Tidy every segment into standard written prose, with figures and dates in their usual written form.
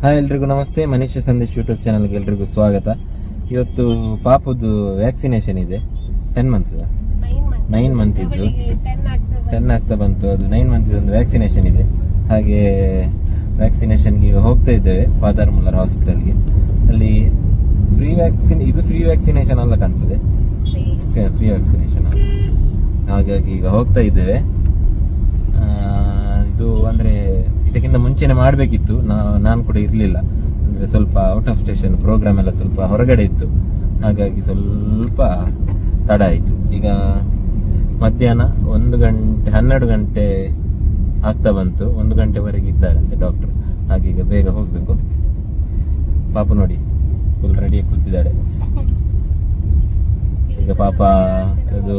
Hi ಎಲ್ರಿಗೂ ನಮಸ್ತೆ. Manish Sandesh YouTube ಚಾನಲ್ಗೆ ಎಲ್ರಿಗೂ ಸ್ವಾಗತ. ಇವತ್ತು ಪಾಪದ್ದು ವ್ಯಾಕ್ಸಿನೇಷನ್ ಇದೆ. 10 ಮಂತ್ 9 ಮಂತ್ ಇದ್ದು 10 ಆಗ್ತಾ ಬಂತು. ಅದು 9 ಮಂತ್ ಒಂದು ವ್ಯಾಕ್ಸಿನೇಷನ್ ಇದೆ. ಹಾಗೆ ವ್ಯಾಕ್ಸಿನೇಷನ್ಗೆ ಈಗ ಹೋಗ್ತಾ ಇದ್ದೇವೆ ಫಾದರ್ ಮುಲ್ಲರ್ ಹಾಸ್ಪಿಟಲ್ಗೆ. ಅಲ್ಲಿ ಫ್ರೀ ವ್ಯಾಕ್ಸಿನೇಷನ್ ಅಲ್ಲ ಕಾಣ್ತದೆ, ಫ್ರೀ ವ್ಯಾಕ್ಸಿನೇಷನ್. ಹಾಗಾಗಿ ಈಗ ಹೋಗ್ತಾ ಇದ್ದೇವೆ. ಇದು ಅಂದರೆ ಇದಕ್ಕಿಂತ ಮುಂಚೆನೆ ಮಾಡಬೇಕಿತ್ತು, ನಾನು ಕೂಡ ಇರಲಿಲ್ಲ. ಅಂದರೆ ಸ್ವಲ್ಪ ಔಟ್ ಆಫ್ ಸ್ಟೇಷನ್ ಪ್ರೋಗ್ರಾಮ್ ಎಲ್ಲ ಸ್ವಲ್ಪ ಹೊರಗಡೆ ಇತ್ತು, ಹಾಗಾಗಿ ಸ್ವಲ್ಪ ತಡ ಆಯಿತು. ಈಗ ಮಧ್ಯಾಹ್ನ 1 ಗಂಟೆ 12 ಗಂಟೆ ಆಗ್ತಾ ಬಂತು. 1 ಗಂಟೆವರೆಗೆ ಇದ್ದಾರಂತೆ ಡಾಕ್ಟರ್. ಹಾಗೆ ಈಗ ಬೇಗ ಹೋಗಬೇಕು. ಪಾಪ ನೋಡಿ ಫುಲ್ ರೆಡಿಯಾಗಿ ಕೂತಿದ್ದಾಳೆ. ಈಗ ಪಾಪ ಅದು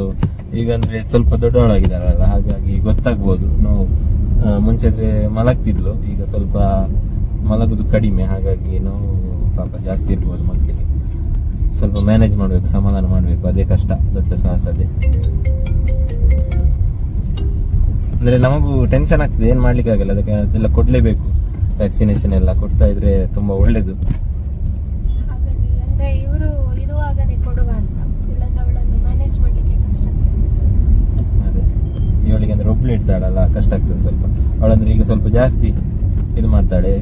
ಈಗ ಅಂದರೆ ಸ್ವಲ್ಪ ದೊಡ್ಡವಳಾಗಿದ್ದಾಳಲ್ಲ, ಹಾಗಾಗಿ ಗೊತ್ತಾಗ್ಬೋದು. ನೋವು ಮುಂಚೆ ಮಲಗ್ತಿದ್ಲು, ಈಗ ಸ್ವಲ್ಪ ಮಲಗುದು ಕಡಿಮೆ, ಹಾಗಾಗಿ ನೋವು ಪಾಪ ಜಾಸ್ತಿ ಇರ್ಬೋದು ಮಕ್ಕಳಿಗೆ. ಸ್ವಲ್ಪ ಮ್ಯಾನೇಜ್ ಮಾಡಬೇಕು, ಸಮಾಧಾನ ಮಾಡಬೇಕು, ಅದೇ ಕಷ್ಟ, ದೊಡ್ಡ ಸಾಹಸ ಅದೇ. ಅಂದರೆ ನಮಗೂ ಟೆನ್ಷನ್ ಆಗ್ತದೆ, ಏನು ಮಾಡ್ಲಿಕ್ಕೆ ಆಗಲ್ಲ. ಅದಕ್ಕೆ ಅದೆಲ್ಲ ಕೊಡಲೇಬೇಕು. ವ್ಯಾಕ್ಸಿನೇಷನ್ ಎಲ್ಲ ಕೊಡ್ತಾ ಇದ್ರೆ ತುಂಬ ಒಳ್ಳೇದು. ಇವಳಿಗೆ ಅಂದ್ರೆ ಒಬ್ಳು ಇಡ್ತಾಳಲ್ಲ, ಕಷ್ಟ ಆಗ್ತದೆ ಸ್ವಲ್ಪ. ಅವಳಂದ್ರೆ ಈಗ ಸ್ವಲ್ಪ ಜಾಸ್ತಿ ಇದು ಮಾಡ್ತಾಳೆ,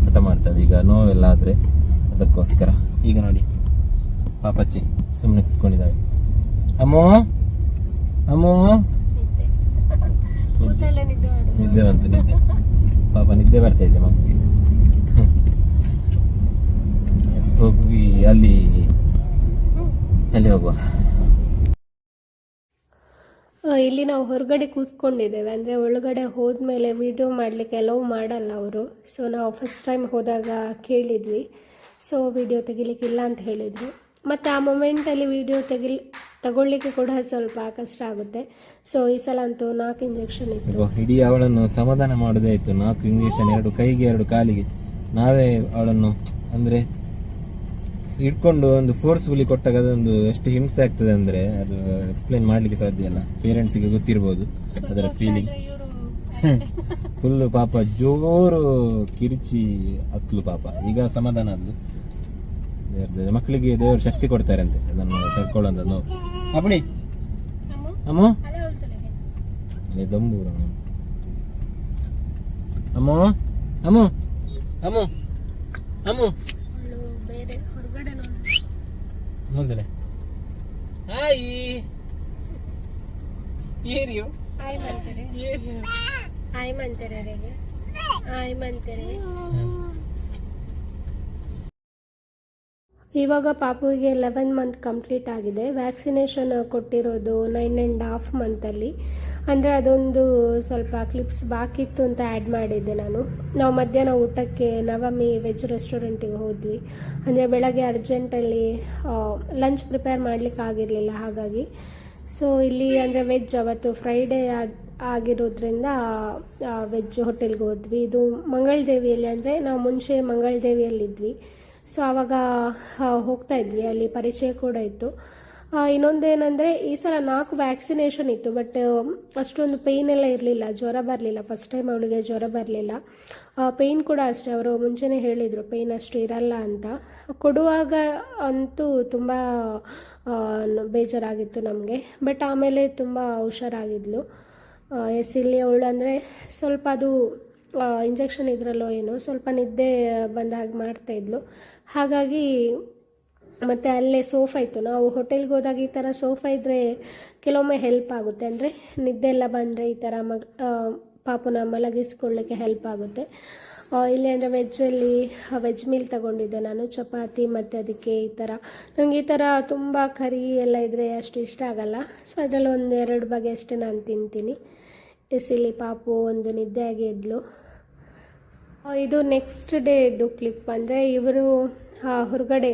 ಹಠ ಮಾಡ್ತಾಳೆ. ಈಗ ನೋವೆಲ್ಲ ಆದ್ರೆ ಅದಕ್ಕೋಸ್ಕರ ಈಗ ನೋಡಿ ಪಾಪಚ್ಚಿ ಸುಮ್ಮನೆ ಕುತ್ಕೊಂಡಿದ್ದಾಳೆ. ಅಮ್ಮೋ ಅಮ್ಮೋ ನಿದ್ದೆ ಬಂತು, ನಿದ್ದೆ ಪಾಪ ನಿದ್ದೆ ಬರ್ತಾ ಇದೆ ಮಗುವಿಗೆ. ಹೋಗಿ ಅಲ್ಲಿ ಹೋಗುವ. ಇಲ್ಲಿ ನಾವು ಹೊರಗಡೆ ಕೂತ್ಕೊಂಡಿದ್ದೇವೆ. ಅಂದರೆ ಒಳಗಡೆ ಹೋದ್ಮೇಲೆ ವಿಡಿಯೋ ಮಾಡಲಿಕ್ಕೆ ಅಲೋವ್ ಮಾಡಲ್ಲ ಅವರು. ಸೊ ನಾವು ಫಸ್ಟ್ ಟೈಮ್ ಹೋದಾಗ ಕೇಳಿದ್ವಿ, ಸೊ ವಿಡಿಯೋ ತೆಗಿಲಿಕ್ಕಿಲ್ಲ ಅಂತ ಹೇಳಿದರು. ಮತ್ತು ಆ ಮೊಮೆಂಟಲ್ಲಿ ವಿಡಿಯೋ ತಗೊಳ್ಳಿಕ್ಕೆ ಕೂಡ ಸ್ವಲ್ಪ ಕಷ್ಟ ಆಗುತ್ತೆ. ಸೊ ಈ ಸಲ ಅಂತೂ 4 ಇಂಜೆಕ್ಷನ್ ಇತ್ತು. ಇಡೀ ಅವಳನ್ನು ಸಮಾಧಾನ ಮಾಡೋದೇ ಆಯಿತು. 4 ಇಂಜೆಕ್ಷನ್, 2 ಕೈಗೆ 2 ಕಾಲಿಗೆ. ನಾವೇ ಅವಳನ್ನು ಅಂದರೆ ಇಟ್ಕೊಂಡು ಒಂದು ಫೋರ್ಸ್ಫುಲಿ ಕೊಟ್ಟಾಗ ಅದೊಂದು ಎಷ್ಟು ಹಿಂಸೆ ಆಗ್ತದೆ ಅಂದರೆ ಅದು ಎಕ್ಸ್ಪ್ಲೇನ್ ಮಾಡಲಿಕ್ಕೆ ಸಾಧ್ಯ ಇಲ್ಲ. ಪೇರೆಂಟ್ಸಿಗೆ ಗೊತ್ತಿರ್ಬೋದು ಅದರ ಫೀಲಿಂಗ್. ಫುಲ್ಲು ಪಾಪ ಜೋರು ಕಿರಿಚಿ ಹತ್ಲು ಪಾಪ. ಈಗ ಸಮಾಧಾನ ಆದ್ಲು. ಮಕ್ಕಳಿಗೆ ದೇವರು ಶಕ್ತಿ ಕೊಡ್ತಾರೆ ಅಂತೆ ಅದನ್ನು ತಡ್ಕೊಳ್ಳೋದು. ನೋವು ಅಪ್ಪಣಿ ಅಮ್ಮೋ ದೊಂಬೂರ ಅಮ್ಮೋ ಅಮ್ಮೋ ಅಮ್ಮೋ ಅಮ್ಮೋ ನೋಡ್ದಲೆ. ಹಾಯ್ ಏರಿಯೋ ಇವಾಗ ಪಾಪುವಿಗೆ 11 ಮಂತ್ ಕಂಪ್ಲೀಟ್ ಆಗಿದೆ. ವ್ಯಾಕ್ಸಿನೇಷನ್ ಕೊಟ್ಟಿರೋದು 9.5 ಮಂತಲ್ಲಿ. ಅಂದರೆ ಅದೊಂದು ಸ್ವಲ್ಪ ಕ್ಲಿಪ್ಸ್ ಬಾಕಿ ಇತ್ತು ಅಂತ ಆ್ಯಡ್ ಮಾಡಿದ್ದೆ ನಾನು. ನಾವು ಮಧ್ಯಾಹ್ನ ಊಟಕ್ಕೆ ನವಮಿ ವೆಜ್ ರೆಸ್ಟೋರೆಂಟಿಗೆ ಹೋದ್ವಿ. ಅಂದರೆ ಬೆಳಗ್ಗೆ ಅರ್ಜೆಂಟಲ್ಲಿ ಲಂಚ್ ಪ್ರಿಪೇರ್ ಮಾಡಲಿಕ್ಕೆ ಆಗಿರಲಿಲ್ಲ, ಹಾಗಾಗಿ. ಸೊ ಇಲ್ಲಿ ಅಂದರೆ ವೆಜ್ ಅವತ್ತು ಫ್ರೈಡೇ ಆಗಿರೋದ್ರಿಂದ ವೆಜ್ ಹೋಟೆಲ್ಗೆ ಹೋದ್ವಿ. ಇದು ಮಂಗಳದೇವಿಯಲ್ಲಿ, ಅಂದರೆ ನಾವು ಮುಂಚೆ ಮಂಗಳದೇವಿಯಲ್ಲಿದ್ವಿ. ಸೊ ಆವಾಗ ಹೋಗ್ತಾ ಇದ್ವಿ, ಅಲ್ಲಿ ಪರಿಚಯ ಕೂಡ ಇತ್ತು. ಇನ್ನೊಂದೇನೆಂದರೆ ಈ ಸಲ 4 ವ್ಯಾಕ್ಸಿನೇಷನ್ ಇತ್ತು, ಬಟ್ ಅಷ್ಟೊಂದು ಪೇಯ್ನ್ ಎಲ್ಲ ಇರಲಿಲ್ಲ, ಜ್ವರ ಬರಲಿಲ್ಲ. ಫಸ್ಟ್ ಟೈಮ್ ಅವಳಿಗೆ ಜ್ವರ ಬರಲಿಲ್ಲ. ಪೇಯ್ನ್ ಕೂಡ ಅಷ್ಟೇ, ಅವರು ಮುಂಚೆನೇ ಹೇಳಿದರು ಪೇಯ್ನ್ ಅಷ್ಟು ಇರಲ್ಲ ಅಂತ. ಕೊಡುವಾಗ ಅಂತೂ ತುಂಬ ಬೇಜಾರಾಗಿತ್ತು ನಮಗೆ, ಬಟ್ ಆಮೇಲೆ ತುಂಬ ಹುಷಾರಾಗಿದ್ಲು. ಇಲ್ಲಿ ಅವಳು ಅಂದರೆ ಸ್ವಲ್ಪ ಅದು ಇಂಜೆಕ್ಷನ್ ಇದರಲ್ಲೋ ಏನೋ ಸ್ವಲ್ಪ ನಿದ್ದೆ ಬಂದ ಹಾಗೆ ಮಾಡ್ತಾಯಿದ್ಲು. ಹಾಗಾಗಿ ಮತ್ತು ಅಲ್ಲೇ ಸೋಫಾ ಇತ್ತು. ನಾವು ಹೋಟೆಲ್ಗೆ ಹೋದಾಗ ಈ ಥರ ಸೋಫಾ ಇದ್ದರೆ ಕೆಲವೊಮ್ಮೆ ಹೆಲ್ಪ್ ಆಗುತ್ತೆ. ಅಂದರೆ ನಿದ್ದೆ ಎಲ್ಲ ಬಂದರೆ ಈ ಥರ ಪಾಪುನ ಮಲಗಿಸ್ಕೊಳ್ಳಿಕ್ಕೆ ಹೆಲ್ಪ್ ಆಗುತ್ತೆ. ಇಲ್ಲಿ ಅಂದರೆ ವೆಜ್ ಮೀಲ್ ತಗೊಂಡಿದ್ದೆ ನಾನು, ಚಪಾತಿ ಮತ್ತು ಅದಕ್ಕೆ ಈ ಥರ. ನನಗೆ ಈ ಥರ ತುಂಬ ಕರಿ ಎಲ್ಲ ಇದ್ದರೆ ಅಷ್ಟು ಇಷ್ಟ ಆಗಲ್ಲ. ಸೊ ಅದರಲ್ಲಿ 1-2 ಬಗೆ ಅಷ್ಟೇ ನಾನು ತಿಂತೀನಿ. ಇಲ್ಲಿ ಪಾಪು ಒಂದು ನಿದ್ದೆಯಾಗಿ ಇದ್ಲು. ಇದು ನೆಕ್ಸ್ಟ್ ಡೇ ಇದು ಕ್ಲಿಪ್. ಅಂದರೆ ಇವರು ಹೊರಗಡೆ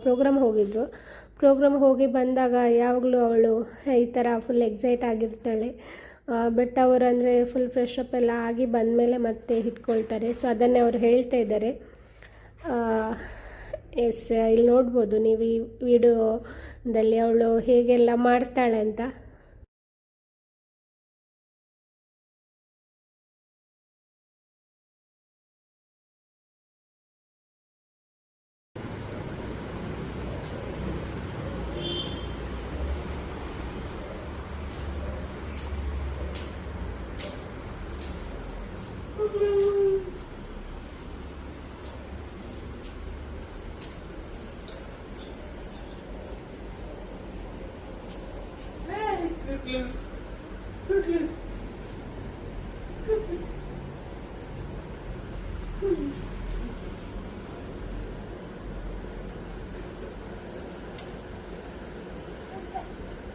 ಪ್ರೋಗ್ರಾಮ್ ಹೋಗಿದ್ರು. ಪ್ರೋಗ್ರಾಮ್ ಹೋಗಿ ಬಂದಾಗ ಯಾವಾಗಲೂ ಅವಳು ಈ ಥರ ಫುಲ್ ಎಕ್ಸೈಟ್ ಆಗಿರ್ತಾಳೆ. ಬಟ್ ಅವರು ಅಂದರೆ ಫುಲ್ ಫ್ರೆಶ್ ಅಪ್ ಎಲ್ಲ ಆಗಿ ಬಂದಮೇಲೆ ಮತ್ತೆ ಇಟ್ಕೊಳ್ತಾರೆ. ಸೊ ಅದನ್ನೇ ಅವರು ಹೇಳ್ತಾ ಇದ್ದಾರೆ. ಇಲ್ಲಿ ನೋಡ್ಬೋದು ನೀವು ಈ ವಿಡಿಯೋದಲ್ಲಿ ಅವಳು ಹೇಗೆಲ್ಲ ಮಾಡ್ತಾಳೆ ಅಂತ.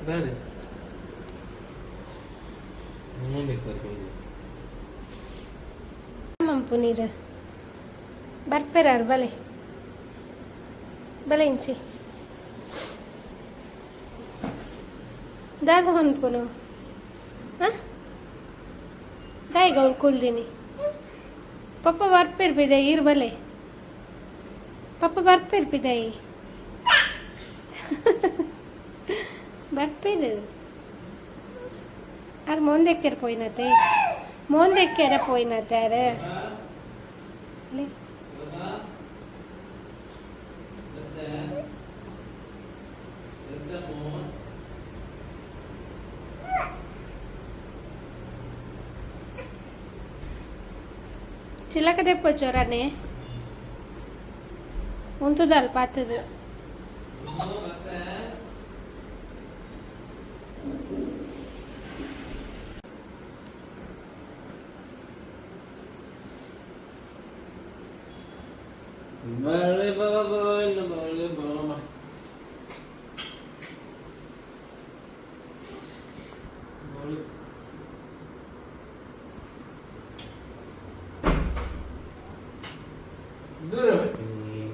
Dale. ಮುಂದೆ ಕರ್ಕೊಂಡು ಮಂಪುನೀರು ಬರ್ಪೇರಾರು ಬಲೆ ಬಲೆ ಇಂಚಿ ದಾದ ಹೊನ್ಪುನು ಹಾಂ ದಾಯಿಗ ಅವ್ನು ಕುಲ್ದೀನಿ ಪಪ್ಪ ಬರ್ಪಿರ್ಬಿದೆ ಇರ್ ಬಲೆ ಪಪ್ಪ ಬರ್ಪಿರ್ಬಿದಾಯಿ ಬರ್ಪೇರು ar mondekker poinate mondekker poinatere le ಚಿಲಕ ದೆಪ್ಪೊ ಚೊರನೆ ಉಂತುದಲ್ ಪಾತದು Bale baba, bale baba.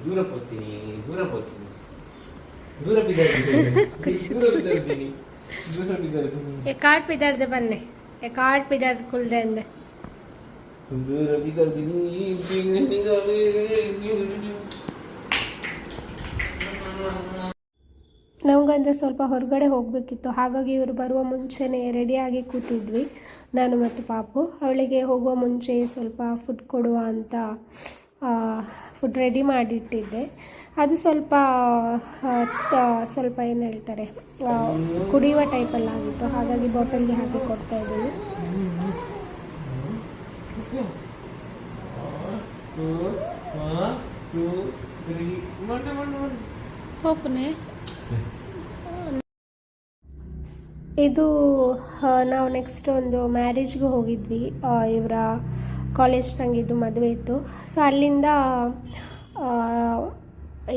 ದೂರ ಹೋಗ್ತೀನಿ ದೂರ ಬಿದ್ದಾಡ್ತೀನಿ ಕಾಟ್ ಬಿದ್ದಾಡ್ದೆ ಬನ್ನೆ ಕಾಟ್ ಬಿದ್ದಾಡ್ ಕುಲ್ದೆ ಅಂದೆ ದೂರ ಬಿದ್ದಾಡ್ತೀನಿ ನಮಗಂದರೆ ಸ್ವಲ್ಪ ಹೊರಗಡೆ ಹೋಗಬೇಕಿತ್ತು, ಹಾಗಾಗಿ ಇವರು ಬರುವ ಮುಂಚೆನೇ ರೆಡಿಯಾಗಿ ಕೂತಿದ್ವಿ ನಾನು ಮತ್ತು ಪಾಪು. ಅವಳಿಗೆ ಹೋಗುವ ಮುಂಚೆ ಸ್ವಲ್ಪ ಫುಡ್ ಕೊಡುವ ಅಂತ ಫುಡ್ ರೆಡಿ ಮಾಡಿಟ್ಟಿದ್ದೆ. ಅದು ಸ್ವಲ್ಪ ಸ್ವಲ್ಪ ಏನು ಹೇಳ್ತಾರೆ ಕುಡಿಯುವ ಟೈಪಲ್ಲಾಗಿತ್ತು, ಹಾಗಾಗಿ ಬಾಟಲ್ಗೆ ಹಾಕಿ ಕೊಡ್ತಾ ಇದ್ದೀವಿ. ಹೋಪನೆ ಇದು ನಾವು ನೆಕ್ಸ್ಟ್ ಒಂದು ಮ್ಯಾರೇಜ್ಗೆ ಹೋಗಿದ್ವಿ. ಇವರ ಕಾಲೇಜ್ ತಂಗಿದ್ದು ಮದುವೆ ಇತ್ತು. ಸೊ ಅಲ್ಲಿಂದ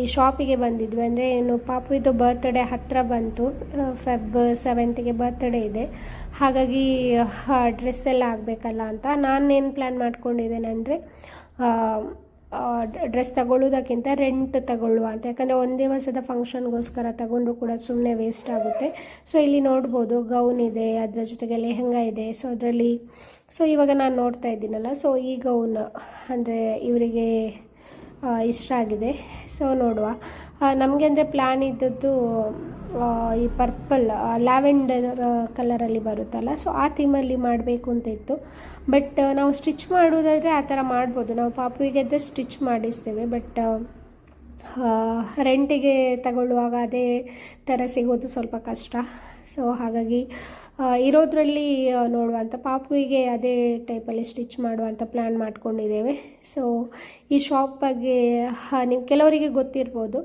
ಈ ಶಾಪಿಗೆ ಬಂದಿದ್ವಿ. ಅಂದರೆ ಏನು ಪಾಪುವಿದು ಬರ್ತ್ಡೇ ಹತ್ತಿರ ಬಂತು, ಫೆಬ್ 7ಗೆ ಬರ್ತ್ಡೇ ಇದೆ. ಹಾಗಾಗಿ ಡ್ರೆಸ್ ಎಲ್ಲ ಆಗಬೇಕಲ್ಲ ಅಂತ ನಾನೇನು ಪ್ಲ್ಯಾನ್ ಮಾಡ್ಕೊಂಡಿದ್ದೇನೆ ಅಂದರೆ ಡ್ರೆಸ್ ತಗೊಳ್ಳೋದಕ್ಕಿಂತ ರೆಂಟ್ ತಗೊಳ್ಳುವ ಅಂತ. ಯಾಕಂದರೆ ಒಂದು ದಿವಸದ ಫಂಕ್ಷನ್ಗೋಸ್ಕರ ತಗೊಂಡ್ರು ಕೂಡ ಸುಮ್ಮನೆ ವೇಸ್ಟ್ ಆಗುತ್ತೆ. ಸೊ ಇಲ್ಲಿ ನೋಡ್ಬೋದು ಗೌನ್ ಇದೆ, ಅದರ ಜೊತೆಗೆ ಲೆಹಂಗಾ ಇದೆ. ಸೊ ಇವಾಗ ನಾನು ನೋಡ್ತಾ ಇದ್ದೀನಲ್ಲ, ಸೊ ಈ ಗೌನ್ ಅಂದರೆ ಇವರಿಗೆ ಇಷ್ಟ ಆಗಿದೆ. ಸೊ ನೋಡುವ. ನಮಗೆ ಅಂದರೆ ಪ್ಲ್ಯಾನ್ ಇದ್ದದ್ದು ಈ ಪರ್ಪಲ್ ಲ್ಯಾವೆಂಡರ್ ಕಲರಲ್ಲಿ ಬರುತ್ತಲ್ಲ, ಸೊ ಆ ಥೀಮಲ್ಲಿ ಮಾಡಬೇಕು ಅಂತ ಇತ್ತು. ಬಟ್ ನಾವು ಸ್ಟಿಚ್ ಮಾಡೋದಾದರೆ ಆ ಥರ ಮಾಡ್ಬೋದು, ನಾವು ಪಾಪುವಿಗೆ ಸ್ಟಿಚ್ ಮಾಡಿಸ್ತೇವೆ. ಬಟ್ ರೆಂಟಿಗೆ ತಗೊಳ್ಳುವಾಗ ಅದೇ ಥರ ಸಿಗೋದು ಸ್ವಲ್ಪ ಕಷ್ಟ. ಸೊ ಹಾಗಾಗಿ ಇರೋದ್ರಲ್ಲಿ ನೋಡುವಂಥ ಪಾಪುವಿಗೆ ಅದೇ ಟೈಪಲ್ಲಿ ಸ್ಟಿಚ್ ಮಾಡುವಂಥ ಪ್ಲ್ಯಾನ್ ಮಾಡ್ಕೊಂಡಿದ್ದೇವೆ. ಸೊ ಈ ಶಾಪ್ ಬಗ್ಗೆ ನೀವು ಕೆಲವರಿಗೆ ಗೊತ್ತಿರ್ಬೋದು.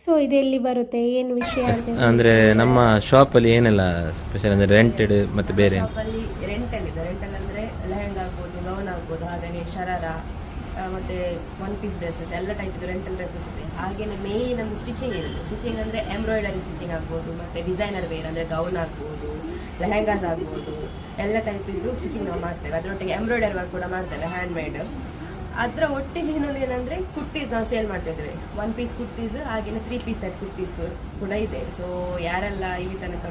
ಸೊ ಇದೆಲ್ಲಿ ಬರುತ್ತೆ, ಏನು ವಿಷಯ ಅಂತ ಅಂದರೆ ನಮ್ಮ ಶಾಪಲ್ಲಿ ಏನೆಲ್ಲ ಸ್ಪೆಷಲ್ ಅಂದರೆ ರೆಂಟೆಡ್ ಮತ್ತು ಬೇರೆ ಶಾಪಲ್ಲಿ ರೆಂಟಲ್ಲಿದೆ. ರೆಂಟಲ್ ಅಂದರೆ ಲೆಹಂಗಾ ಆಗ್ಬೋದು, ಗೌನ್ ಆಗ್ಬೋದು, ಹಾಗೆಯೇ ಶರಾರ ಮತ್ತು ಒನ್ ಪೀಸ್ ಡ್ರೆಸ್ಸಸ್ ಎಲ್ಲ ಟೈಪಿದ್ದು ರೆಂಟಲ್ ಡ್ರೆಸ್ಸಸ್ ಇದೆ. ಹಾಗೆಯೇ ಮೇಯ್ನ್ಲಿ ನಮ್ಮದು ಸ್ಟಿಚಿಂಗ್ ಇರುತ್ತೆ. ಸ್ಟಿಚಿಂಗ್ ಅಂದರೆ ಎಂಬ್ರಾಯ್ಡರಿ ಸ್ಟಿಚಿಂಗ್ ಆಗ್ಬೋದು, ಮತ್ತು ಡಿಸೈನರ್ ವೇರ್ ಅಂದರೆ ಗೌನ್ ಆಗ್ಬೋದು, ಲೆಹಂಗಾಸ್ ಆಗ್ಬೋದು, ಎಲ್ಲ ಟೈಪಿದ್ದು ಸ್ಟಿಚಿಂಗ್ ನಾವು ಮಾಡ್ತೇವೆ. ಅದರೊಟ್ಟಿಗೆ ಎಂಬ್ರಾಯ್ಡರಿ ವರ್ಕ್ ಕೂಡ ಮಾಡ್ತೇವೆ, ಹ್ಯಾಂಡ್ ಮೇಡ್. ಅದರ ಒಟ್ಟಿಗೆ ಇನ್ನೊಂದು ಏನಂದರೆ ಕುರ್ತೀಸ್ ನಾವು ಸೇಲ್ ಮಾಡ್ತಿದ್ದೇವೆ. 1 ಪೀಸ್ ಕುರ್ತೀಸ್, ಹಾಗೆಯೇ 3 ಪೀಸ್ ಸೆಟ್ ಕುರ್ತೀಸ್ ಕೂಡ ಇದೆ. ಸೊ ಯಾರೆಲ್ಲ ಇಲ್ಲಿ ತನಕ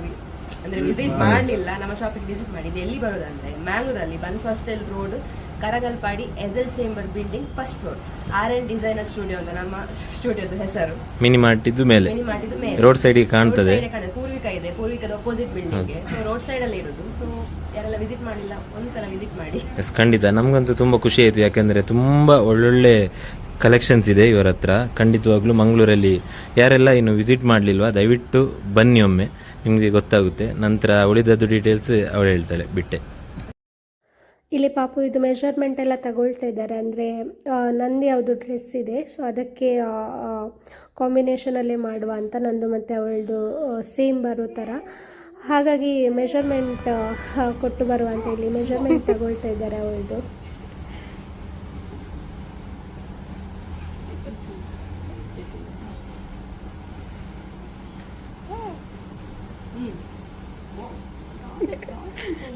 ಅಂದರೆ ವಿಸಿಟ್ ಮಾಡಲಿಲ್ಲ ನಮ್ಮ ಶಾಪಿಗೆ ವಿಸಿಟ್ ಮಾಡಿ. ಇದು ಎಲ್ಲಿ ಬರೋದಂದರೆ ಮ್ಯಾಂಗ್ಳೂರಲ್ಲಿ Bunts hostel road, Karangalpadi, S L chamber building, first floor, R&D designer studio ಅಂತ ನಮ್ಮ ಸ್ಟುಡಿಯೋದ ಹೆಸರು. ಮಿನಿ ಮಾಡಿದ್ದು ಮೇಲೆ ರೋಡ್ ಸೈಡ್ ಕಾಣ್ತದೆ. ಪೂರ್ವಿಕಾ ಇದೆ, ಪೂರ್ವಿಕದ opposite building. So road side ಅಲ್ಲಿ ಇರೋದು. ಸೊ ಯಾರೆಲ್ಲ ವಿಸಿಟ್ ಮಾಡಿಲ್ಲ ಒಂದ್ಸಲ ವಿಸಿಟ್ ಮಾಡಿ. ಎಸ್, ಖಂಡಿತ ನಮಗಂತೂ ತುಂಬ ಖುಷಿ ಆಯಿತು. ಯಾಕೆಂದರೆ ತುಂಬ ಒಳ್ಳೊಳ್ಳೆ ಕಲೆಕ್ಷನ್ಸ್ ಇದೆ ಇವರ ಹತ್ರ. ಖಂಡಿತವಾಗ್ಲೂ ಮಂಗಳೂರಲ್ಲಿ ಯಾರೆಲ್ಲ ಇನ್ನು ವಿಸಿಟ್ ಮಾಡಲಿಲ್ವಾ ದಯವಿಟ್ಟು ಬನ್ನಿ, ಒಮ್ಮೆ ನಿಮಗೆ ಗೊತ್ತಾಗುತ್ತೆ. ನಂತರ ಉಳಿದದ್ದು ಡೀಟೇಲ್ಸ್ ಅವಳು ಹೇಳ್ತಾಳೆ ಬಿಟ್ಟೆ. ಇಲ್ಲಿ ಪಾಪು ಇದು ಮೆಷರ್ಮೆಂಟ್ ಎಲ್ಲ ತಗೊಳ್ತಾ ಇದ್ದಾರೆ, ಅಂದರೆ ನಂದು ಯಾವುದು ಡ್ರೆಸ್ ಇದೆ ಸೊ ಅದಕ್ಕೆ ಕಾಂಬಿನೇಷನಲ್ಲೇ ಮಾಡುವ ಅಂತ, ನಂದು ಮತ್ತು ಅವಳದು ಸೇಮ್ ಬರೋ ಥರ. ಹಾಗಾಗಿ ಮೆಷರ್ಮೆಂಟ್ ಕೊಟ್ಟು ಬರುವ ಅಂತ ಇಲ್ಲಿ ಮೆಷರ್ಮೆಂಟ್ ತಗೊಳ್ತಾ ಇದ್ದಾರೆ ಅವಳದು.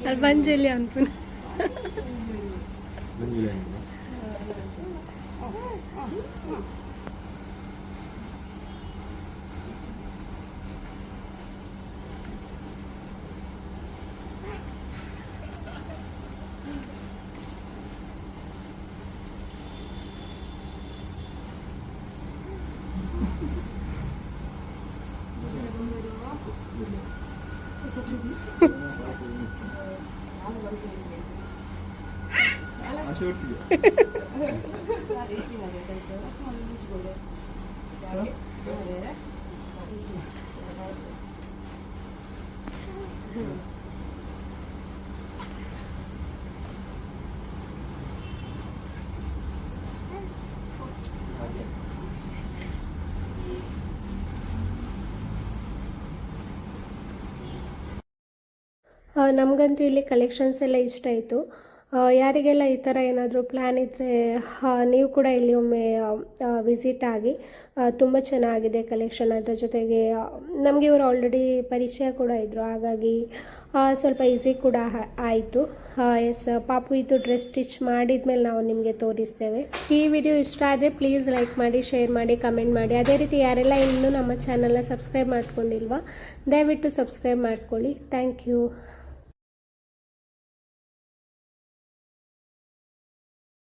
ಅಲ್ಲಿ ಬಂಜಲ್ಲಿ ಅನ್ಪುನ ನಮಗಂತೂ ಇಲ್ಲಿ ಕಲೆಕ್ಷನ್ಸ್ ಎಲ್ಲ ಇಷ್ಟ ಆಯಿತು. ಯಾರಿಗೆಲ್ಲ ಈ ಥರ ಏನಾದರೂ ಪ್ಲ್ಯಾನ್ ಇದ್ದರೆ ನೀವು ಕೂಡ ಇಲ್ಲಿ ಒಮ್ಮೆ ವಿಸಿಟ್ ಆಗಿ. ತುಂಬ ಚೆನ್ನಾಗಿದೆ ಕಲೆಕ್ಷನ್. ಅದರ ಜೊತೆಗೆ ನಮಗೆ ಇವರು ಆಲ್ರೆಡಿ ಪರಿಚಯ ಕೂಡ ಇದ್ದರು, ಹಾಗಾಗಿ ಸ್ವಲ್ಪ ಈಸಿ ಕೂಡ ಆಯಿತು. ಎಸ್, ಪಾಪು ಇದು ಡ್ರೆಸ್ ಸ್ಟಿಚ್ ಮಾಡಿದ ಮೇಲೆ ನಾವು ನಿಮಗೆ ತೋರಿಸ್ತೇವೆ. ಈ ವಿಡಿಯೋ ಇಷ್ಟ ಆದರೆ ಪ್ಲೀಸ್ ಲೈಕ್ ಮಾಡಿ, ಶೇರ್ ಮಾಡಿ, ಕಮೆಂಟ್ ಮಾಡಿ. ಅದೇ ರೀತಿ ಯಾರೆಲ್ಲ ಇನ್ನೂ ನಮ್ಮ ಚಾನಲ್ನ ಸಬ್ಸ್ಕ್ರೈಬ್ ಮಾಡ್ಕೊಂಡಿಲ್ವಾ ದಯವಿಟ್ಟು ಸಬ್ಸ್ಕ್ರೈಬ್ ಮಾಡ್ಕೊಳ್ಳಿ. Thank you.